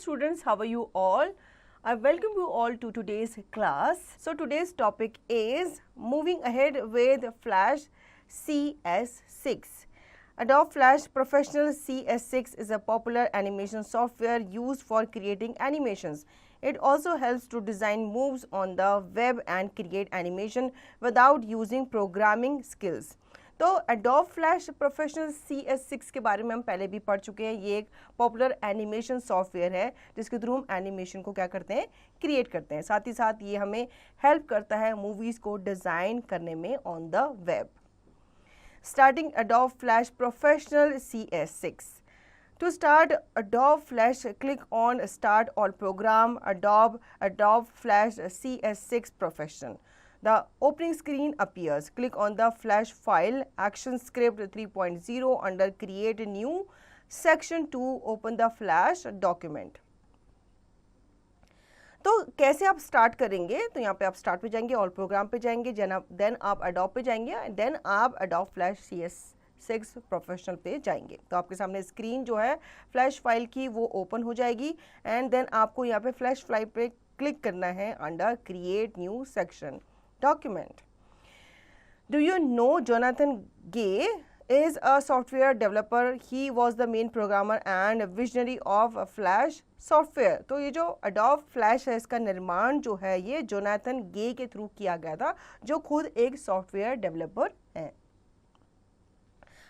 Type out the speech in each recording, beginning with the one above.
students, how are you all? I welcome you all to today's class. So today's topic is moving ahead with Flash CS6. Adobe Flash Professional CS6 is a popular animation software used for creating animations. It also helps to design moves on the web and create animation without using programming skills. तो Adobe Flash Professional CS6 के बारे में हम पहले भी पढ़ चुके हैं. ये एक पॉपुलर एनिमेशन सॉफ्टवेयर है जिसके थ्रू हम एनिमेशन को क्या करते हैं, क्रिएट करते हैं. साथ ही साथ ये हमें हेल्प करता है मूवीज़ को डिज़ाइन करने में on the web. Starting Adobe Flash Professional CS6. To start Adobe Flash, click on Start All Program, Adobe Flash CS6 Professional. The opening screen appears. Click on the Flash file, ActionScript 3.0 under Create New, Section 2, open the Flash document. तो कैसे आप start करेंगे? तो यहाँ पे आप start पे जाएंगे, ऑल प्रोग्राम पे जाएंगे, देन आप अडोब पे जाएंगे, देन आप अडोब फ्लैश CS6 प्रोफेशनल पे जाएंगे. तो आपके सामने स्क्रीन जो है फ्लैश फाइल की वो ओपन हो जाएगी एंड देन आपको यहाँ पे फ्लैश फाइल पे क्लिक करना है under create new section document. Do you know Jonathan Gay is a software developer? He was the main programmer and visionary of Flash software. तो ये जो Adobe Flash है इसका निर्माण जो है ये जोनाथन गे के थ्रू किया गया था जो खुद एक सॉफ्टवेयर डेवलपर है.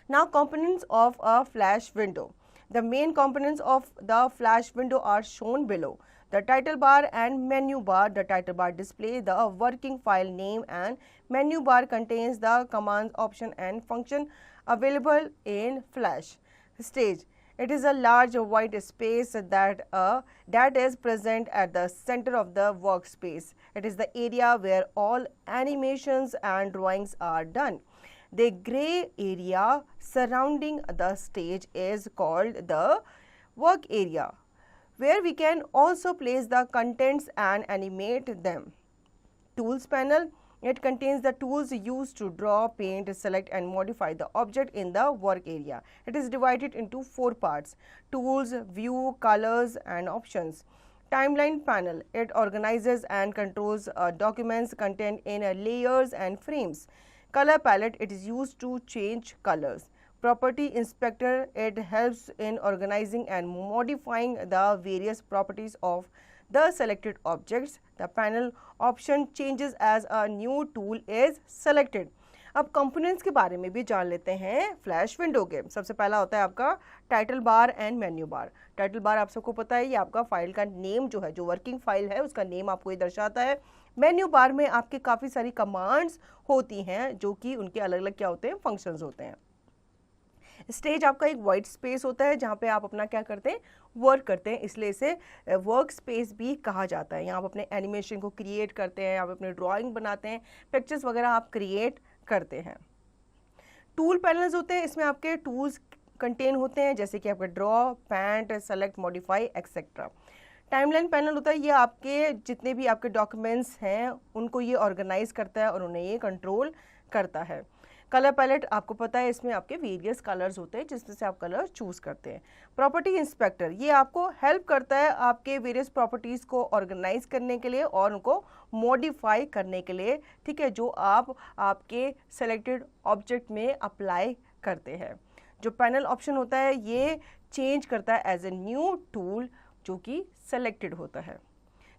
Now components of a Flash window. The main components of the Flash window are shown below. The title bar and menu bar. The title bar display the working file name and menu bar contains the commands, option and function available in Flash. Stage. It is a large white space that is present at the center of the workspace. It is the area where all animations and drawings are done. The gray area surrounding the stage is called the work area, where we can also place the contents and animate them. Tools panel. It contains the tools used to draw, paint, select and modify the object in the work area. It is divided into 4 parts: tools, view, colors and options. Timeline panel. It organizes and controls documents content in layers and frames. Color palette. It is used to change colors. Property inspector. It helps in organizing and modifying the various properties of the selected objects. The panel option changes as a new tool is selected. अब components के बारे में भी जान लेते हैं flash window के. सबसे पहला होता है आपका title bar and menu bar. Title bar आप सबको पता है ये आपका फाइल का नेम जो है, जो वर्किंग फाइल है उसका नेम आपको ये दर्शाता है. मेन्यू बार में आपके काफ़ी सारी कमांड्स होती हैं जो कि उनके अलग अलग क्या होते हैं, फंक्शंस होते हैं. स्टेज आपका एक वाइट स्पेस होता है जहाँ पे आप अपना क्या करते हैं, वर्क करते हैं, इसलिए इसे वर्क स्पेस भी कहा जाता है. यहाँ आप अपने एनिमेशन को क्रिएट करते हैं, आप अपने ड्राइंग बनाते हैं, पिक्चर्स वगैरह आप क्रिएट करते हैं. टूल पैनल्स होते हैं, इसमें आपके टूल्स कंटेन होते हैं जैसे कि आपका draw, pant, select, modify etcetera. Timeline panel होता है, ये आपके जितने भी आपके डॉक्यूमेंट्स हैं उनको ये ऑर्गेनाइज करता है और उन्हें ये कंट्रोल करता है. कलर पैलेट आपको पता है, इसमें आपके वेरियस कलर्स होते हैं जिसमें से आप कलर चूज करते हैं. प्रॉपर्टी इंस्पेक्टर ये आपको हेल्प करता है आपके वेरियस प्रॉपर्टीज़ को ऑर्गेनाइज करने के लिए और उनको मॉडिफाई करने के लिए, ठीक है, जो आप आपके सेलेक्टेड ऑब्जेक्ट में अप्लाई करते हैं. जो पैनल ऑप्शन होता है ये चेंज करता है एज ए न्यू टूल जो कि सेलेक्टेड होता है.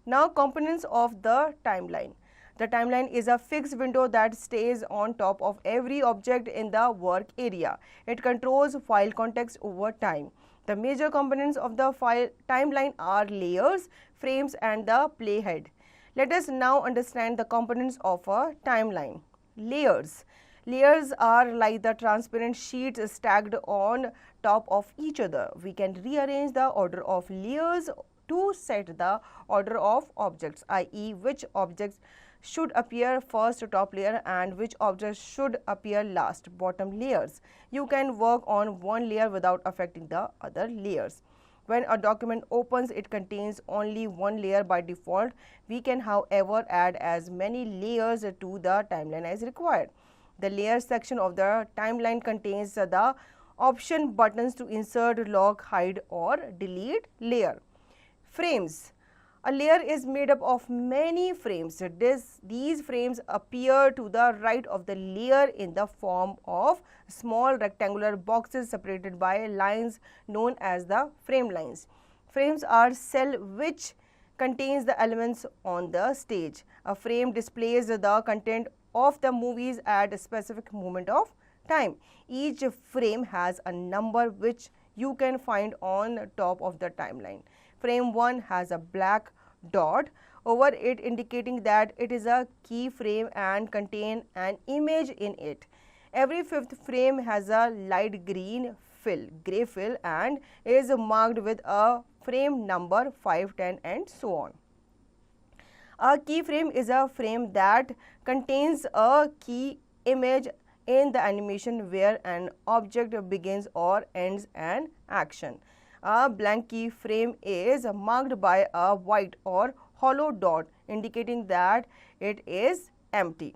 Now components of the timeline. The timeline is a fixed window that stays on top of every object in the work area. It controls file context over time. The major components of the file timeline are layers, frames and the playhead. Let us now understand the components of a timeline. Layers. Layers are like the transparent sheets stacked on top of each other. We can rearrange the order of layers to set the order of objects, i.e. which objects should appear first, top layer, and which objects should appear last, bottom layers. You can work on one layer without affecting the other layers. When a document opens, it contains only one layer by default. We can, however, add as many layers to the timeline as required. The layers section of the timeline contains the option buttons to insert, lock, hide or delete layer. frames. A layer is made up of many frames. These frames appear to the right of the layer in the form of small rectangular boxes separated by lines known as the frame lines. Frames are cell which contains the elements on the stage. A frame displays the content of the movies at a specific moment of time. Each frame has a number which you can find on top of the timeline. Frame 1 has a black dot over it indicating that it is a key frame and contain an image in it. Every fifth frame has a light gray fill and is marked with a frame number 5, 10 and so on. A keyframe is a frame that contains a key image in the animation where an object begins or ends an action. A blank keyframe is marked by a white or hollow dot indicating that it is empty.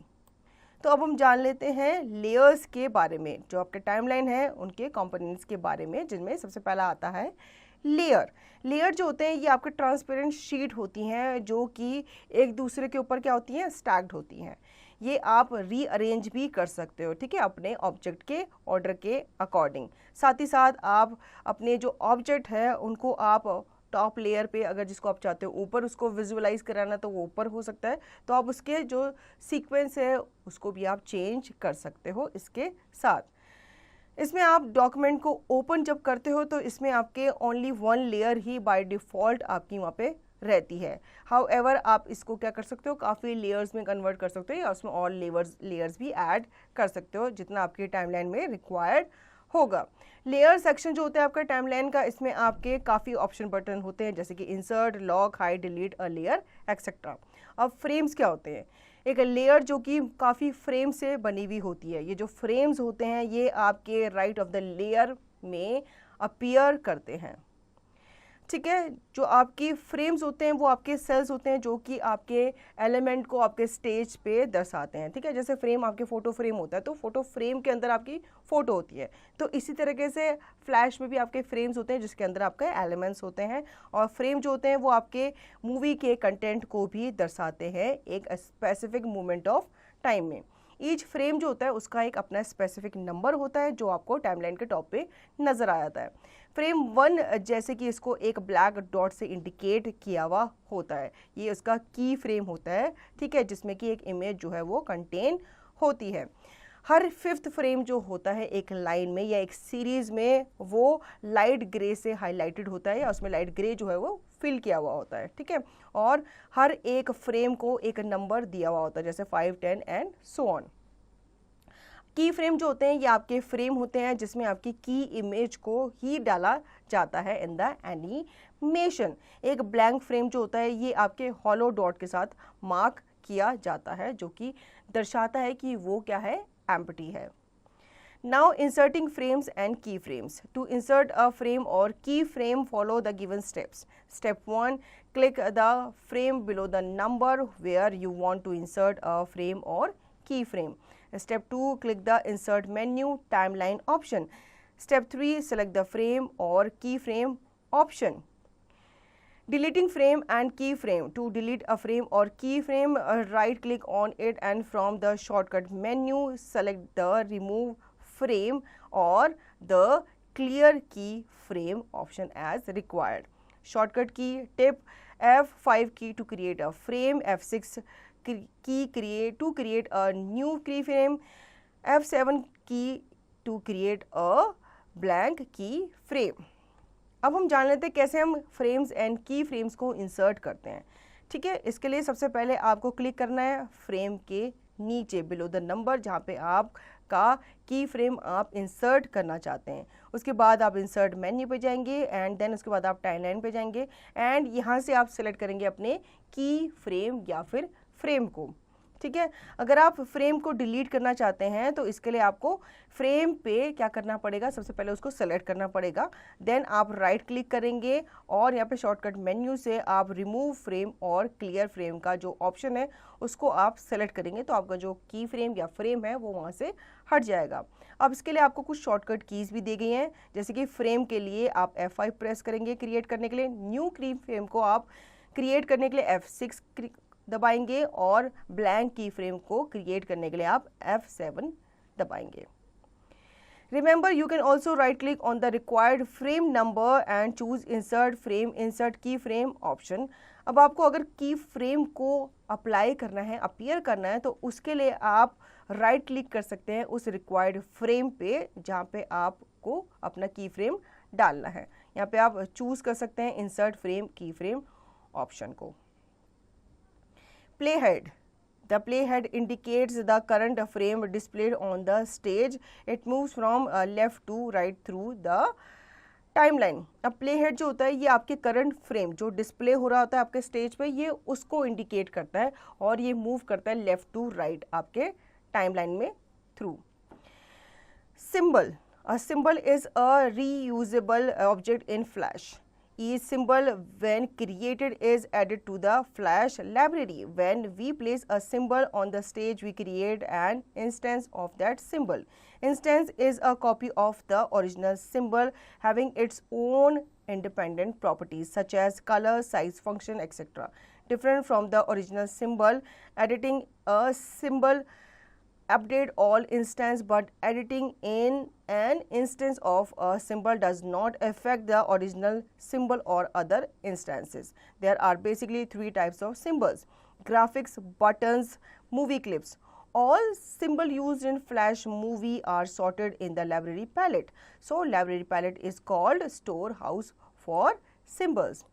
तो अब हम जान लेते हैं layers के बारे में, जो आपके टाइमलाइन है उनके कंपोनेंट्स के बारे में, जिनमें सबसे पहला आता है लेयर. लेयर जो होते हैं ये आपके ट्रांसपेरेंट शीट होती हैं जो कि एक दूसरे के ऊपर क्या होती हैं, स्टैक्ड होती हैं. ये आप रीअरेंज भी कर सकते हो, ठीक है, अपने ऑब्जेक्ट के ऑर्डर के अकॉर्डिंग. साथ ही साथ आप अपने जो ऑब्जेक्ट है उनको आप टॉप लेयर पे, अगर जिसको आप चाहते हो ऊपर उसको विजुअलाइज कराना तो वो ऊपर हो सकता है, तो आप उसके जो सीक्वेंस है उसको भी आप चेंज कर सकते हो. इसके साथ इसमें आप डॉक्यूमेंट को ओपन जब करते हो तो इसमें आपके only one layer he by default आपकी वहाँ पे रहती है. हाउएवर आप इसको क्या कर सकते हो, काफ़ी लेयर्स में कन्वर्ट कर सकते हो या उसमें और लेयर्स भी ऐड कर सकते हो जितना आपकी टाइमलाइन में रिक्वायर्ड होगा. लेयर सेक्शन जो होता है आपका टाइमलाइन का, इसमें आपके काफ़ी ऑप्शन बटन होते हैं जैसे कि insert, lock, hide, delete a layer etcetera. अब फ्रेम्स क्या होते हैं, एक लेयर जो कि काफ़ी फ्रेम से बनी हुई होती है. ये जो फ्रेम्स होते हैं ये आपके राइट ऑफ द लेयर में अपीयर करते हैं, ठीक है. जो आपकी फ्रेम्स होते हैं वो आपके सेल्स होते हैं जो कि आपके एलिमेंट को आपके स्टेज पे दर्शाते हैं, ठीक है. जैसे फ्रेम आपके फ़ोटो फ्रेम होता है तो फोटो फ्रेम के अंदर आपकी फ़ोटो होती है, तो इसी तरीके से फ्लैश में भी आपके फ्रेम्स होते हैं जिसके अंदर आपके एलिमेंट्स होते हैं. और फ्रेम जो होते हैं वो आपके मूवी के कंटेंट को भी दर्शाते हैं एक स्पेसिफिक मोमेंट ऑफ टाइम में. ईच फ्रेम जो होता है उसका एक अपना स्पेसिफिक नंबर होता है जो आपको टाइमलाइन के टॉप पे नज़र आ जाता है. फ्रेम 1 जैसे कि इसको एक ब्लैक डॉट से इंडिकेट किया हुआ होता है, ये उसका की फ्रेम होता है, ठीक है, जिसमें कि एक इमेज जो है वो कंटेन होती है. हर फिफ्थ फ्रेम जो होता है एक लाइन में या एक सीरीज़ में वो लाइट ग्रे से हाईलाइटेड होता है या उसमें लाइट ग्रे जो है वो फिल किया हुआ होता है, ठीक है. और हर एक फ्रेम को एक नंबर दिया हुआ होता है जैसे 5, 10 एंड सो ऑन. की फ्रेम जो होते हैं ये आपके फ्रेम होते हैं जिसमें आपकी की इमेज को ही डाला जाता है इन द एनिमेशन. एक ब्लैंक फ्रेम जो होता है ये आपके हॉलो डॉट के साथ मार्क किया जाता है जो कि दर्शाता है कि वो क्या है, एम्प्टी है. Now inserting frames and keyframes. To insert a frame or keyframe, follow the given steps. Step 1, click the frame below the number where you want to insert a frame or keyframe. Step 2, click the insert menu timeline option. Step 3, select the frame or keyframe option. Deleting frame and keyframe. To delete a frame or keyframe, right click on it and from the shortcut menu, select the remove frame or the clear key frame option as required. Shortcut key tip: F5 key to create a frame, F6 key to create a new keyframe, F7 key to create a blank key frame. अब हम जान लेते हैं कैसे हम frames and की frames को insert करते हैं, ठीक है. इसके लिए सबसे पहले आपको क्लिक करना है फ्रेम के नीचे बिलो द नंबर जहाँ पे आपका की फ्रेम आप इंसर्ट करना चाहते हैं. उसके बाद आप इंसर्ट मेन्यू पे जाएंगे एंड देन उसके बाद आप टाइमलाइन पे जाएंगे एंड यहाँ से आप सेलेक्ट करेंगे अपने की फ्रेम या फिर फ्रेम को, ठीक है। अगर आप फ्रेम को डिलीट करना चाहते हैं तो इसके लिए आपको फ्रेम पे क्या करना पड़ेगा, सबसे पहले उसको सेलेक्ट करना पड़ेगा, देन आप राइट क्लिक करेंगे और यहाँ पे शॉर्टकट मेन्यू से आप रिमूव फ्रेम और क्लियर फ्रेम का जो ऑप्शन है उसको आप सेलेक्ट करेंगे तो आपका जो की फ्रेम या फ्रेम है वो वहाँ से हट जाएगा। अब इसके लिए आपको कुछ शॉर्टकट कीज़ भी दी गई हैं, जैसे कि फ्रेम के लिए आप F5 प्रेस करेंगे क्रिएट करने के लिए, न्यू की फ्रेम को आप क्रिएट करने के लिए F6 दबाएंगे और ब्लैंक की फ्रेम को क्रिएट करने के लिए आप F7 दबाएंगे। Remember, you can also right click on the required frame number and choose insert frame, insert key frame option. अब आपको अगर की फ्रेम को अप्लाई करना है, अपीयर करना है, तो उसके लिए आप राइट क्लिक कर सकते हैं उस रिक्वायर्ड फ्रेम पे जहाँ पे आपको अपना की फ्रेम डालना है। यहाँ पे आप चूज कर सकते हैं इंसर्ट फ्रेम की फ्रेम ऑप्शन को। Playhead. The playhead indicates the current frame displayed on the stage. It moves from left to right through the timeline. अब playhead जो होता है ये आपके करंट फ्रेम जो डिस्प्ले हो रहा होता है आपके स्टेज पे, ये उसको इंडिकेट करता है और ये मूव करता है लेफ्ट टू राइट आपके टाइमलाइन में through. Symbol. A symbol is a reusable object in Flash. Each symbol when created is added to the Flash library. When we place a symbol on the stage, we create an instance of that symbol. Instance is a copy of the original symbol having its own independent properties such as color, size, function, etc. Different from the original symbol. Editing a symbol update all instance, but editing in an instance of a symbol does not affect the original symbol or other instances. There are basically three types of symbols: graphics, buttons, movie clips. All symbol used in Flash movie are sorted in the library palette. So library palette is called storehouse for symbols.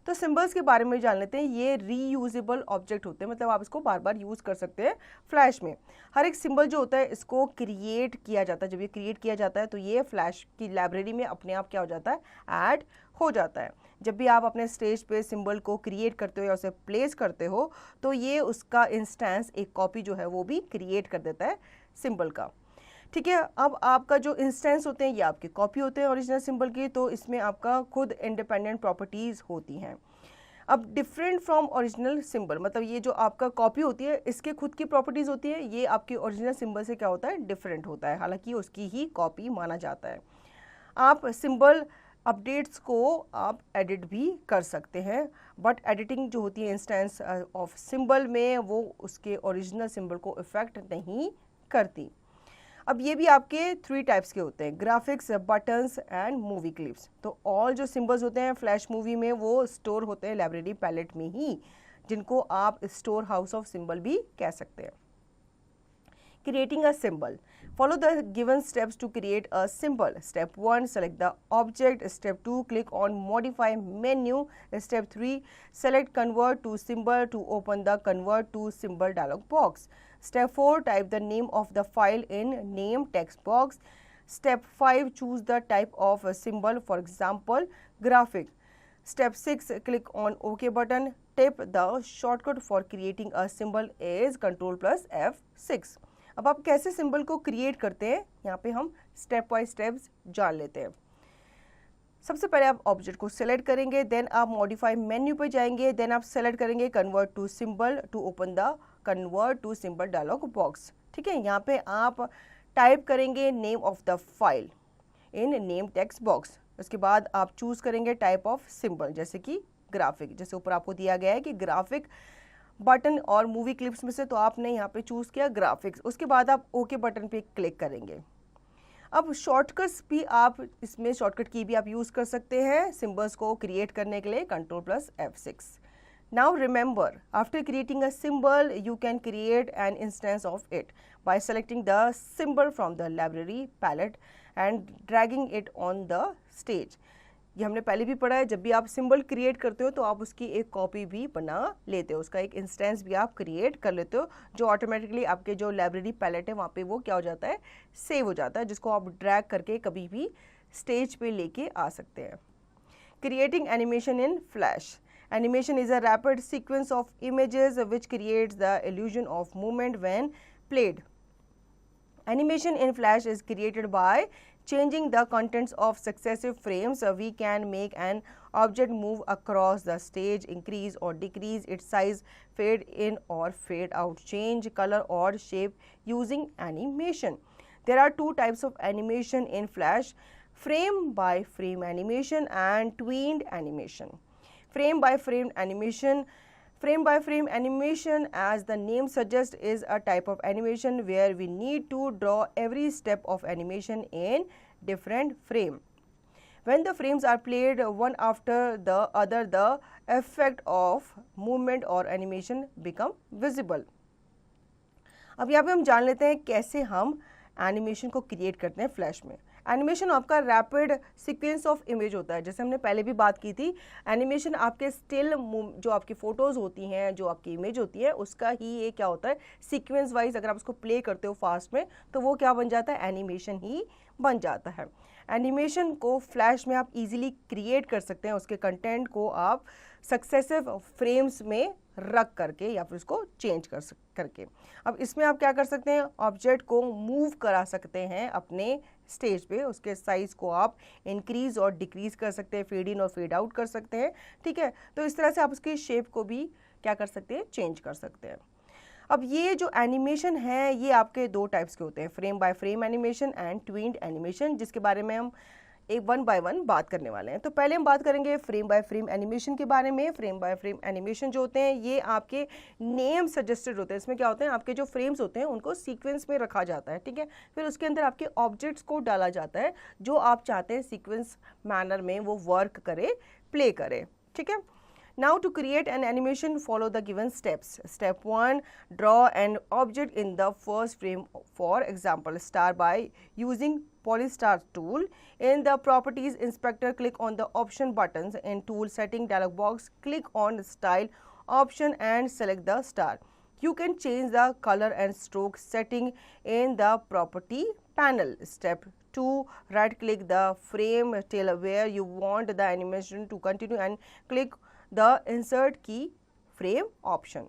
तो symbols के बारे में जान लेते हैं। ये reusable object होते हैं, मतलब आप इसको बार बार यूज़ कर सकते हैं फ्लैश में। हर एक सिंबल जो होता है इसको क्रिएट किया जाता है, जब ये क्रिएट किया जाता है तो ये फ्लैश की लाइब्रेरी में अपने आप क्या हो जाता है, ऐड हो जाता है। जब भी आप अपने स्टेज पे सिंबल को क्रिएट करते हो या उसे प्लेस करते हो तो ये उसका इंस्टेंस, एक कॉपी जो है वो भी क्रिएट कर देता है सिंबल का। ठीक है, अब आपका जो इंस्टेंस होते हैं ये आपकी कॉपी होते हैं ओरिजिनल सिंबल की, तो इसमें आपका खुद इंडिपेंडेंट प्रॉपर्टीज़ होती हैं। अब डिफरेंट फ्रॉम ओरिजिनल सिंबल, मतलब ये जो आपका कॉपी होती है इसके खुद की प्रॉपर्टीज़ होती है, ये आपके ओरिजिनल सिंबल से क्या होता है, डिफरेंट होता है, हालांकि उसकी ही कॉपी माना जाता है। आप सिंबल अपडेट्स को आप एडिट भी कर सकते हैं, बट एडिटिंग जो होती है इंस्टेंस ऑफ सिंबल में वो उसके ओरिजिनल सिंबल को इफेक्ट नहीं करती। अब ये भी आपके थ्री टाइप्स के होते हैं, graphics, buttons and movie clips. तो ऑल जो सिंबल्स होते हैं फ्लैश मूवी में वो स्टोर होते हैं लाइब्रेरी पैलेट में ही, जिनको आप स्टोर हाउस ऑफ सिंबल भी कह सकते हैं। Creating a symbol. Follow the given steps to create a symbol. Step 1, select the object. Step 2, click on modify menu. Step 3, select convert to symbol to open the convert to symbol dialog box. Step 4, type the name of the file in name text box. Step 5, choose the type of a symbol, for example, graphic. Step 6, click on OK button. Tip the shortcut for creating a symbol is Ctrl plus F6. अब आप कैसे symbol को create करते हैं, यहाँ पे हम step by steps जान लेते हैं। सबसे पहले आप ऑब्जेक्ट को सेलेक्ट करेंगे, देन आप मॉडिफाई मेन्यू पे जाएंगे, देन आप सेलेक्ट करेंगे convert to symbol to open the convert to symbol dialog box. ठीक है, यहाँ पे आप टाइप करेंगे name of the file in name text box. उसके बाद आप चूज करेंगे टाइप ऑफ सिंबल, जैसे कि ग्राफिक, जैसे ऊपर आपको दिया गया है कि ग्राफिक, बटन और मूवी क्लिप्स में से, तो आपने यहाँ पे चूज़ किया ग्राफिक्स। उसके बाद आप ओके बटन पे क्लिक करेंगे। अब शॉर्टकट्स भी आप इसमें, शॉर्टकट की भी आप यूज़ कर सकते हैं सिंबल्स को क्रिएट करने के लिए, Ctrl plus F6. Now remember, after creating a symbol, you can create an instance of it by selecting the symbol from the library palette and dragging it on the stage. ये हमने पहले भी पढ़ा है, जब भी आप सिंबल क्रिएट करते हो तो आप उसकी एक कॉपी भी बना लेते हो, उसका एक इंस्टेंस भी आप क्रिएट कर लेते हो, जो ऑटोमेटिकली आपके जो लाइब्रेरी पैलेट है वहाँ पे वो क्या हो जाता है, सेव हो जाता है, जिसको आप ड्रैग करके कभी भी स्टेज पे लेके आ सकते हैं। Creating animation in flash. Animation is a rapid sequence of images which creates the illusion of movement when played. Animation in Flash is created by changing the contents of successive frames. We can make an object move across the stage, increase or decrease its size, fade in or fade out, change color or shape using animation. There are two types of animation in Flash: frame by frame animation and tweened animation. Frame by frame animation. Frame by frame animation, as the name suggests, is a type of animation where we need to draw every step of animation in different frame. When the frames are played one after the other, the effect of movement or animation become visible. अब यहाँ पे हम जान लेते हैं कैसे हम animation को क्रिएट करते हैं फ्लैश में। एनिमेशन आपका रैपिड सीक्वेंस ऑफ इमेज होता है, जैसे हमने पहले भी बात की थी। एनिमेशन आपके स्टिल जो आपकी फ़ोटोज़ होती हैं, जो आपकी इमेज होती है, उसका ही ये क्या होता है, सीक्वेंस वाइज अगर आप उसको प्ले करते हो फास्ट में तो वो क्या बन जाता है, एनिमेशन ही बन जाता है। एनिमेशन को फ्लैश में आप इजीली क्रिएट कर सकते हैं, उसके कंटेंट को आप सक्सेसिव फ्रेम्स में रख करके या फिर उसको चेंज करके। अब इसमें आप क्या कर सकते हैं, ऑब्जेक्ट को मूव करा सकते हैं अपने स्टेज पे, उसके साइज़ को आप इंक्रीज़ और डिक्रीज़ कर सकते हैं, फेड इन और फेड आउट कर सकते हैं, ठीक है। तो इस तरह से आप उसकी शेप को भी क्या कर सकते हैं, चेंज कर सकते हैं। अब ये जो एनिमेशन है ये आपके दो टाइप्स के होते हैं, frame by frame animation and tweened animation, जिसके बारे में हम एक वन बाय वन बात करने वाले हैं। तो पहले हम बात करेंगे फ्रेम बाय फ्रेम एनिमेशन के बारे में। फ्रेम बाय फ्रेम एनिमेशन जो होते हैं ये आपके नेम सजेस्टेड होते हैं। इसमें क्या होते हैं, आपके जो फ्रेम्स होते हैं उनको सीक्वेंस में रखा जाता है, ठीक है। फिर उसके अंदर आपके ऑब्जेक्ट्स को डाला जाता है जो आप चाहते हैं सीक्वेंस मैनर में वो वर्क करे, प्ले करे, ठीक है। Now to create an animation, follow the given steps. Step 1, draw an object in the first frame. For example, star by using Polystar tool. In the properties inspector, click on the option buttons. In tool setting dialog box, click on style option and select the star. You can change the color and stroke setting in the property panel. Step 2, right click the frame till where you want the animation to continue and click the insert key frame option.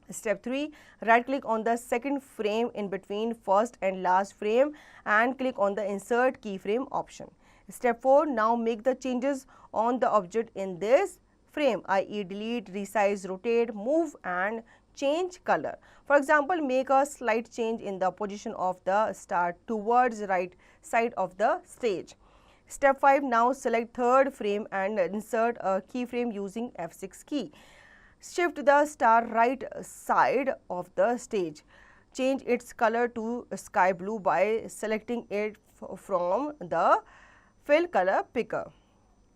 Step 3, right click on the second frame in between first and last frame and click on the insert keyframe option. Step 4, now make the changes on the object in this frame, i.e. delete, resize, rotate, move and change color. For example, make a slight change in the position of the star towards right side of the stage. Step 5, now select third frame and insert a keyframe using F6 key. Shift the star right side of the stage. Change its color to sky blue by selecting it from the fill color picker.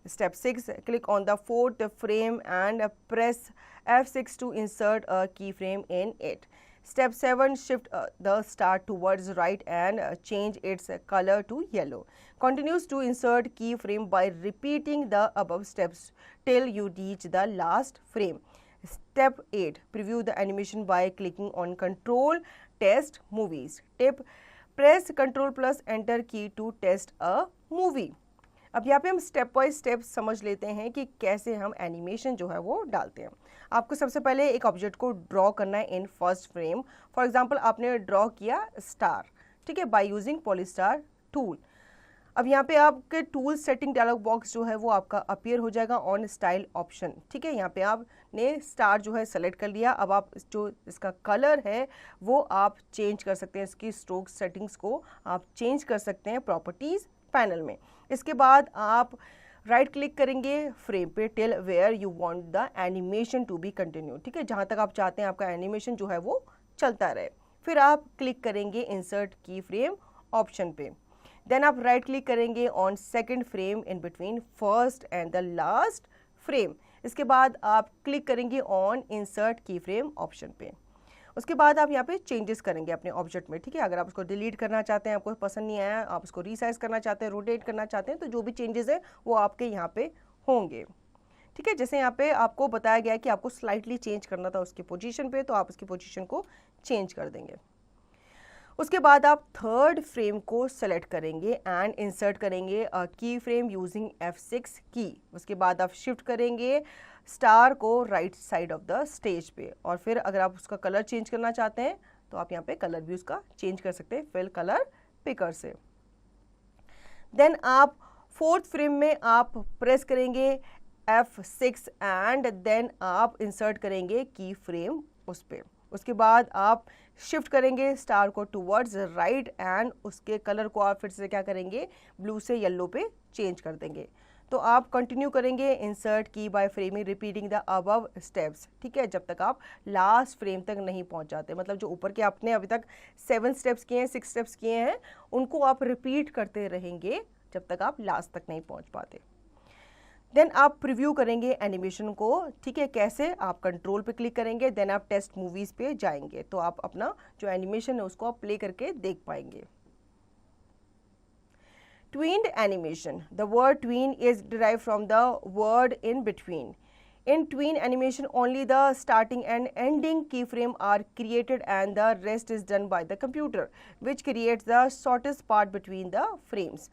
Step 6, click on the fourth frame and press F6 to insert a keyframe in it. Step 7, shift the star towards right and change its color to yellow. Continues to insert keyframe by repeating the above steps till you reach the last frame. Step 8, preview the animation by clicking on Control Test Movies. Tip, press Ctrl plus Enter key to test a movie. अब यहाँ पे हम step by step समझ लेते हैं कि कैसे हम एनिमेशन जो है वो डालते हैं। आपको सबसे पहले एक ऑब्जेक्ट को ड्रॉ करना है in first frame. For example आपने ड्रॉ किया स्टार, ठीक है, बाय यूजिंग पॉलीस्टार टूल। अब यहाँ पे आपके टूल सेटिंग डायलॉग बॉक्स जो है वो आपका अपीयर हो जाएगा ऑन स्टाइल ऑप्शन, ठीक है। यहाँ पे आपने स्टार जो है सेलेक्ट कर लिया। अब आप जो इसका कलर है वो आप चेंज कर सकते हैं, इसकी स्ट्रोक सेटिंग्स को आप चेंज कर सकते हैं प्रॉपर्टीज़ पैनल में। इसके बाद आप राइट क्लिक करेंगे फ्रेम पे till where you want the animation to be continue, ठीक है, जहाँ तक आप चाहते हैं आपका एनिमेशन जो है वो चलता रहे। फिर आप क्लिक करेंगे इंसर्ट की फ्रेम ऑप्शन पे। देन आप राइट क्लिक करेंगे on second frame in between first and the last frame. इसके बाद आप क्लिक करेंगे ऑन इंसर्ट की फ्रेम ऑप्शन पे। उसके बाद आप यहाँ पे चेंजेस करेंगे अपने ऑब्जेक्ट में, ठीक है। अगर आप उसको डिलीट करना चाहते हैं, आपको पसंद नहीं आया, आप उसको रीसाइज करना चाहते हैं, रोटेट करना चाहते हैं, तो जो भी चेंजेस है वो आपके यहाँ पे होंगे, ठीक है। जैसे यहाँ पे आपको बताया गया है कि आपको स्लाइटली चेंज करना था उसकी पोजीशन पे, तो आप उसकी पोजीशन को चेंज कर देंगे। उसके बाद आप थर्ड फ्रेम को सेलेक्ट करेंगे एंड इंसर्ट करेंगे की फ्रेम यूजिंग F6 की। उसके बाद आप शिफ्ट करेंगे स्टार को right side of the stage पे, और फिर अगर आप उसका कलर चेंज करना चाहते हैं तो आप यहाँ पे कलर भी उसका चेंज कर सकते हैं फिल कलर पिकर से। देन आप फोर्थ फ्रेम में आप प्रेस करेंगे F6 एंड देन आप इंसर्ट करेंगे की फ्रेम उस पर। उसके बाद आप शिफ्ट करेंगे स्टार को टूवर्ड्स राइट एंड उसके कलर को आप फिर से क्या करेंगे, ब्लू से येलो पे चेंज कर देंगे। तो आप कंटिन्यू करेंगे insert key by framing repeating the above steps, ठीक है, जब तक आप लास्ट फ्रेम तक नहीं पहुंच जाते। मतलब जो ऊपर के आपने अभी तक 7 स्टेप्स किए हैं, 6 स्टेप्स किए हैं, उनको आप रिपीट करते रहेंगे जब तक आप लास्ट तक नहीं पहुंच पाते। देन आप प्रीव्यू करेंगे एनिमेशन को, ठीक है, कैसे, आप कंट्रोल पे क्लिक करेंगे, देन आप टेस्ट मूवीज पे जाएंगे तो आप अपना जो एनिमेशन है उसको आप प्ले करके देख पाएंगे। Tweened animation. The word tween is derived from the word in between. In tween animation, only the starting and ending keyframe are created and the rest is done by the computer, which creates the shortest part between the frames.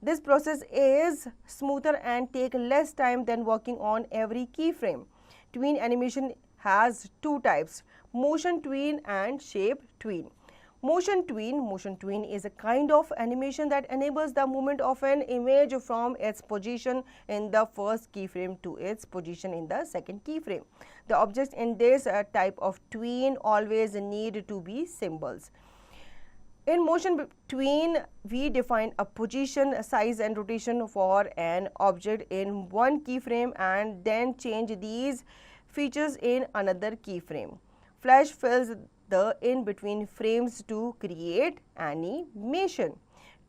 This process is smoother and take less time than working on every keyframe. Tween animation has two types, motion tween and shape tween. Motion tween is a kind of animation that enables the movement of an image from its position in the first keyframe to its position in the second keyframe. The objects in this type of tween always need to be symbols. In motion tween, we define a position, size and rotation for an object in one keyframe and then change these features in another keyframe. Flash fills the in between frames to create animation.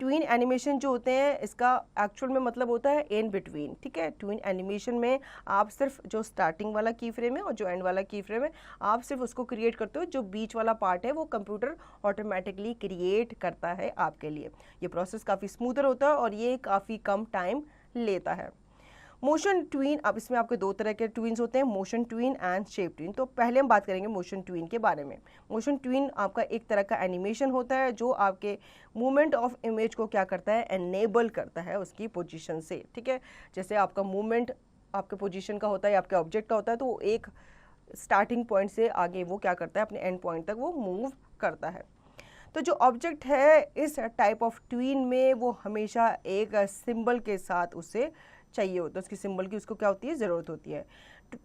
Tween animation जो होते हैं इसका actual में मतलब होता है in between, ठीक है। ट्वीन एनिमेशन में आप सिर्फ जो स्टार्टिंग वाला की फ्रेम है और जो एंड वाला की फ्रेम है आप सिर्फ उसको क्रिएट करते हो, जो बीच वाला पार्ट है वो कंप्यूटर ऑटोमेटिकली क्रिएट करता है आपके लिए। ये प्रोसेस काफ़ी स्मूथर होता है और ये काफ़ी कम टाइम लेता है। मोशन ट्वीन, अब इसमें आपके दो तरह के ट्वीन्स होते हैं, motion tween and shape tween. तो पहले हम बात करेंगे मोशन ट्वीन के बारे में। मोशन ट्वीन आपका एक तरह का एनिमेशन होता है जो आपके मूवमेंट ऑफ इमेज को क्या करता है, एनेबल करता है उसकी पोजीशन से, ठीक है। जैसे आपका मूवमेंट आपके पोजीशन का होता है, आपके ऑब्जेक्ट का होता है, तो एक स्टार्टिंग पॉइंट से आगे वो क्या करता है, अपने एंड पॉइंट तक वो मूव करता है। तो जो ऑब्जेक्ट है इस टाइप ऑफ ट्वीन में वो हमेशा एक सिंबल के साथ उसे चाहिए होता है, उसकी सिंबल की उसको क्या होती है, ज़रूरत होती है।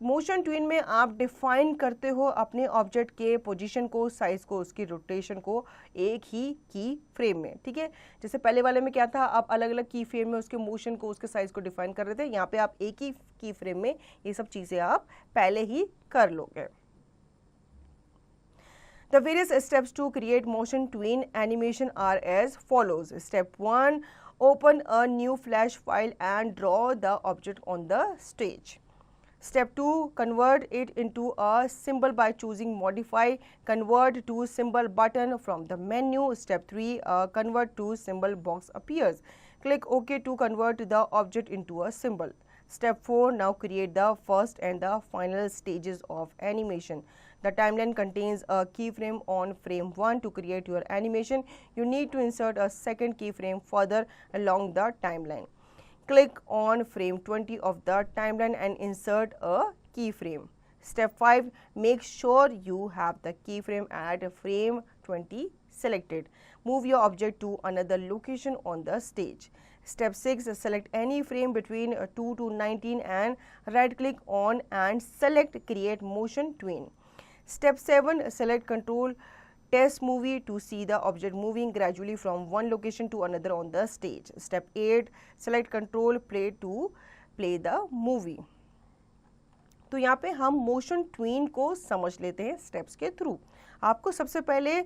मोशन ट्वीन में आप डिफाइन करते हो अपने ऑब्जेक्ट के पोजीशन को, साइज को, उसकी रोटेशन को एक ही की फ्रेम में, ठीक है। जैसे पहले वाले में क्या था, आप अलग अलग की फ्रेम में उसके मोशन को, उसके साइज को डिफाइन कर रहे थे, यहाँ पे आप एक ही की फ्रेम में ये सब चीज़ें आप पहले ही कर लोगे। The various steps to create motion tween animation are as follows. Step 1, open a new flash file and draw the object on the stage. Step 2, convert it into a symbol by choosing modify convert to symbol button from the menu. Step 3, a convert to symbol box appears. Click OK to convert the object into a symbol. Step 4, now create the first and the final stages of animation. The timeline contains a keyframe on frame 1. To create your animation, you need to insert a second keyframe further along the timeline. Click on frame 20 of the timeline and insert a keyframe. Step 5, make sure you have the keyframe at frame 20 selected. Move your object to another location on the stage. Step 6, select any frame between 2 to 19 and right click on and select create motion tween. Step 7, select control test movie to see the object moving gradually from one location to another on the stage. Step 8, select control play to play the movie. तो यहाँ पे हम motion tween को समझ लेते हैं steps के through. आपको सबसे पहले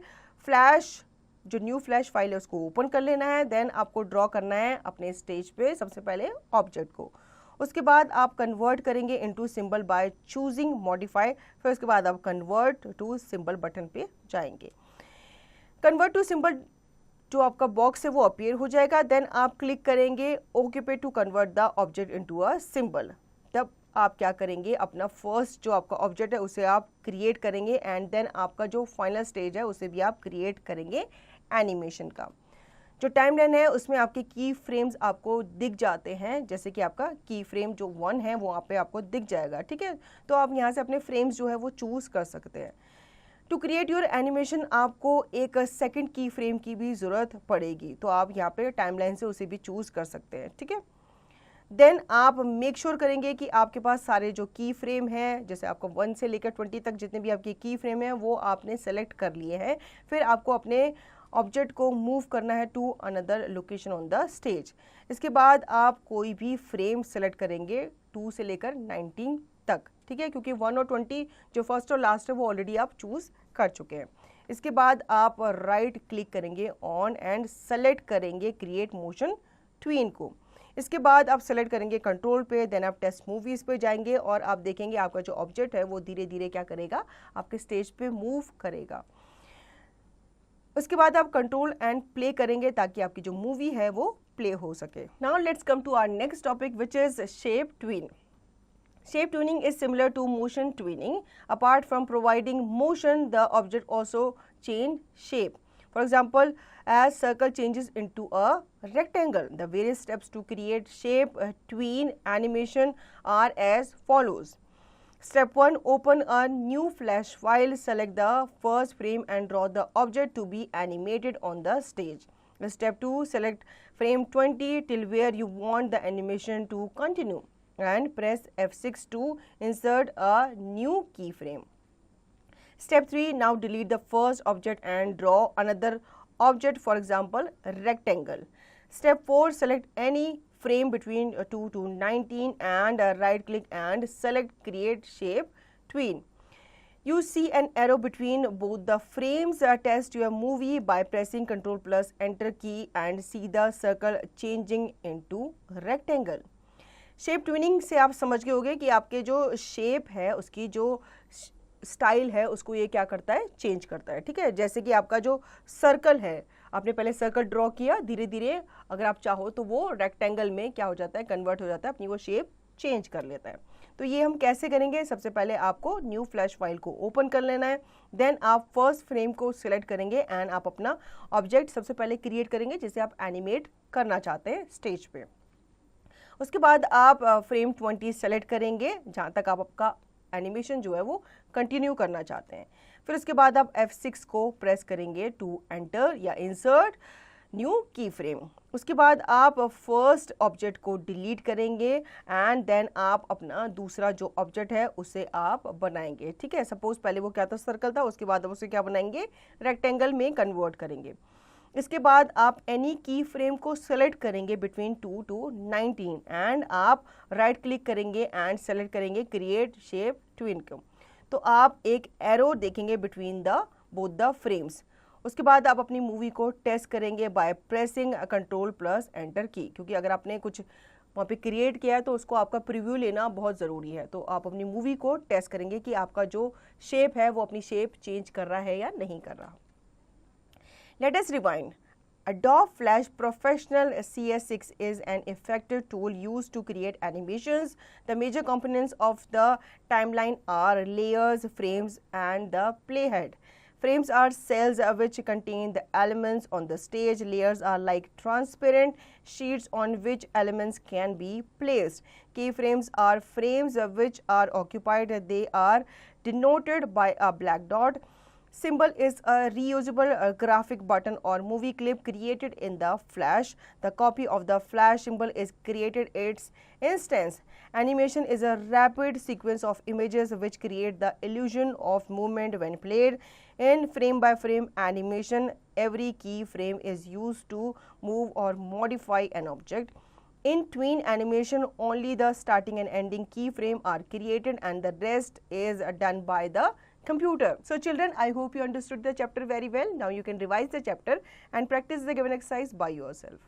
फ्लैश, जो न्यू फ्लैश फाइल है उसको ओपन कर लेना है, देन आपको ड्रॉ करना है अपने स्टेज पे सबसे पहले ऑब्जेक्ट को। उसके बाद आप कन्वर्ट करेंगे into symbol by choosing modify, फिर उसके बाद आप कन्वर्ट टू सिंबल बटन पे जाएंगे। कन्वर्ट टू सिंबल जो आपका बॉक्स है वो अपीयर हो जाएगा, देन आप क्लिक करेंगे ओके पे to convert the object into a symbol. तब आप क्या करेंगे, अपना फर्स्ट जो आपका ऑब्जेक्ट है उसे आप क्रिएट करेंगे एंड देन आपका जो फाइनल स्टेज है उसे भी आप क्रिएट करेंगे एनिमेशन का। जो टाइमलाइन है उसमें आपके की फ्रेम्स आपको दिख जाते हैं, जैसे कि आपका की फ्रेम जो 1 है वो वहाँ पे आपको दिख जाएगा, ठीक है। तो आप यहाँ से अपने फ्रेम्स जो है वो चूज़ कर सकते हैं। टू क्रिएट योर एनिमेशन आपको एक सेकंड की फ्रेम की भी ज़रूरत पड़ेगी, तो आप यहाँ पे टाइमलाइन से उसे भी चूज़ कर सकते हैं, ठीक है। देन आप मेक श्योर करेंगे कि आपके पास सारे जो की फ्रेम है, जैसे आपको 1 से लेकर 20 तक जितने भी आपके की फ्रेम है वो आपने सेलेक्ट कर लिए हैं। फिर आपको अपने ऑब्जेक्ट को मूव करना है to another location on the stage. इसके बाद आप कोई भी फ्रेम सेलेक्ट करेंगे 2 से लेकर 19 तक, ठीक है, क्योंकि 1 और 20 जो फर्स्ट और लास्ट है वो ऑलरेडी आप चूज़ कर चुके हैं। इसके बाद आप राइट क्लिक करेंगे ऑन एंड सेलेक्ट करेंगे क्रिएट मोशन ट्वीन को। इसके बाद आप सेलेक्ट करेंगे कंट्रोल पे, देन आप टेस्ट मूवीज़ पे जाएंगे और आप देखेंगे आपका जो ऑब्जेक्ट है वो धीरे धीरे क्या करेगा, आपके स्टेज पे मूव करेगा। उसके बाद आप कंट्रोल एंड प्ले करेंगे ताकि आपकी जो मूवी है वो प्ले हो सके। Now let's come to our next topic which is shape tween. Shape tuning is similar to motion tuning. Apart from providing motion, the object also change shape. For example, as circle changes into a rectangle, the various steps to create shape tween animation are as follows. Step 1, open a new flash file, select the first frame and draw the object to be animated on the stage. Step 2, select frame 20 till where you want the animation to continue and press F6 to insert a new keyframe. Step 3, now delete the first object and draw another object, for example rectangle. Step 4, select any frame between 2 to 19 and right click and select create shape tween. You see an arrow between both the frames. Test your movie by pressing Ctrl plus enter key and see the circle changing into rectangle. Shape twinning से आप समझ गए होंगे कि आपके जो shape है उसकी जो स्टाइल है उसको ये क्या करता है, चेंज करता है, ठीक है। जैसे कि आपका जो सर्कल है, आपने पहले सर्कल ड्रॉ किया, धीरे धीरे अगर आप चाहो तो वो रेक्टेंगल में क्या हो जाता है, कन्वर्ट हो जाता है, अपनी वो शेप चेंज कर लेता है। तो ये हम कैसे करेंगे, सबसे पहले आपको न्यू फ्लैश फाइल को ओपन कर लेना है। देन आप फर्स्ट फ्रेम को सिलेक्ट करेंगे एंड आप अपना ऑब्जेक्ट सबसे पहले क्रिएट करेंगे जिसे आप एनिमेट करना चाहते हैं स्टेज पे। उसके बाद आप फ्रेम 20 सेलेक्ट करेंगे जहाँ तक आप आपका एनिमेशन जो है वो कंटिन्यू करना चाहते हैं। फिर उसके बाद आप F6 को प्रेस करेंगे टू एंटर या इंसर्ट न्यू की फ्रेम। उसके बाद आप फर्स्ट ऑब्जेक्ट को डिलीट करेंगे एंड देन आप अपना दूसरा जो ऑब्जेक्ट है उसे आप बनाएंगे, ठीक है। सपोज पहले वो क्या था, सर्कल था, उसके बाद आप उसे क्या बनाएंगे, रेक्टेंगल में कन्वर्ट करेंगे। इसके बाद आप एनी की फ्रेम को सेलेक्ट करेंगे बिटवीन 2 to 19 एंड आप राइट क्लिक करेंगे एंड सेलेक्ट करेंगे क्रिएट शेप ट्विन को। तो आप एक एरो देखेंगे between the both the frames. उसके बाद आप अपनी मूवी को टेस्ट करेंगे by pressing control plus enter की, क्योंकि अगर आपने कुछ वहाँ पे क्रिएट किया है तो उसको आपका प्रीव्यू लेना बहुत ज़रूरी है। तो आप अपनी मूवी को टेस्ट करेंगे कि आपका जो शेप है वो अपनी शेप चेंज कर रहा है या नहीं कर रहा। Let us rewind. Adobe Flash Professional CS6 is an effective tool used to create animations. The major components of the timeline are layers, frames, and the playhead. Frames are cells which contain the elements on the stage. Layers are like transparent sheets on which elements can be placed. Keyframes are frames which are occupied. They are denoted by a black dot. Symbol is a reusable graphic button or movie clip created in the Flash. The copy of the Flash symbol is created its instance. Animation is a rapid sequence of images which create the illusion of movement when played. In frame-by-frame animation, every keyframe is used to move or modify an object. In tween animation, only the starting and ending keyframe are created and the rest is done by the computer. So children, I hope you understood the chapter very well. Now you can revise the chapter and practice the given exercise by yourself.